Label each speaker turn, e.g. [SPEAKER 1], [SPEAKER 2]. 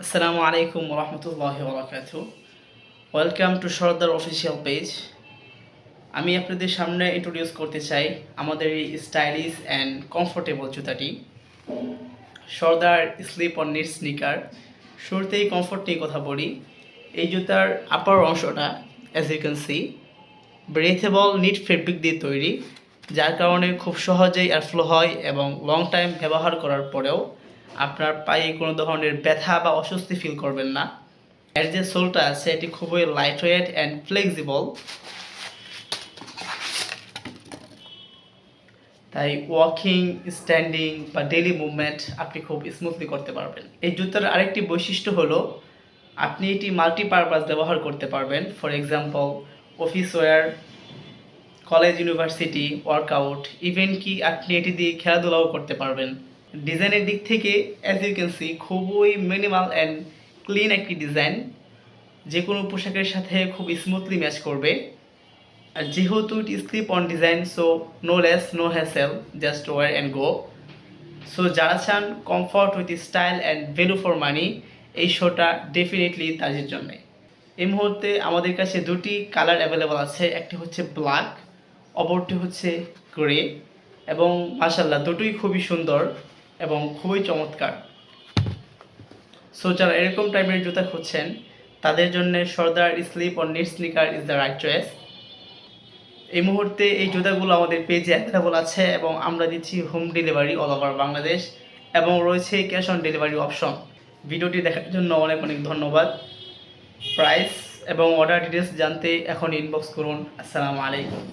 [SPEAKER 1] Assalamu alaikum warahmatullahi wabarakatuh. Welcome to Sardar official page. আমি আপনাদের সামনে ইন্ট্রোডিউস করতে চাই আমাদের এই স্টাইলিশ অ্যান্ড কমফোর্টেবল জুতাটি, Sardar slip on knit sneaker. শুরুতেই কমফোর্ট নিয়ে কথা বলি। এই জুতার আপার অংশটা as you can see breathable knit fabric দিয়ে তৈরি, যার কারণে খুব সহজেই এয়ারফ্লো হয় এবং লং টাইম ব্যবহার করার পরেও আপনার পায়ে কোনো ধরনের ব্যথা বা অস্বস্তি ফিল করবেন না। এর যে সোলটা আছে এটি খুবই লাইট ওয়েট অ্যান্ড ফ্লেক্সিবল, তাই ওয়াকিং, স্ট্যান্ডিং বা ডেইলি মুভমেন্ট আপনি খুব স্মুথলি করতে পারবেন। এই জুতার আরেকটি বৈশিষ্ট্য হলো আপনি এটি মাল্টিপারপাস ব্যবহার করতে পারবেন। For example office wear, college, university, workout, even কি আপনি এটি দিয়ে খেলাধুলাও করতে পারবেন। ডিজাইনের দিক থেকে অ্যাজ ইউ ক্যান সি খুবই মিনিমাল অ্যান্ড ক্লিন একটি ডিজাইন, যে কোনো পোশাকের সাথে খুব স্মুথলি ম্যাচ করবে। আর যেহেতু it slip on design, so no lace no hassle, just wear and go. So যারা চান comfort with style and value for money, এই শোটা ডেফিনেটলি তাদের জন্যে। এই মুহূর্তে আমাদের কাছে দুটি কালার অ্যাভেলেবল আছে, একটি হচ্ছে ব্ল্যাক, অপরটি হচ্ছে গ্রে, এবং মাশাআল্লাহ দুটোই খুবই সুন্দর এবং খুবই চমৎকার। সো যারা এরকম টাইপের জুতা খুঁজছেন তাদের জন্য Sardar slip on knit sneaker is the right choice. এই মুহূর্তে এই জুতাগুলো আমাদের পেজে অ্যাভেলেবল আছে এবং আমরা দিচ্ছি home delivery all over Bangladesh, এবং রয়েছে ক্যাশ অন ডেলিভারি অপশন। ভিডিওটি দেখার জন্য অনেক অনেক ধন্যবাদ। প্রাইস এবং অর্ডার ডিটেলস জানতে এখন ইনবক্স করুন। আসসালামু আলাইকুম।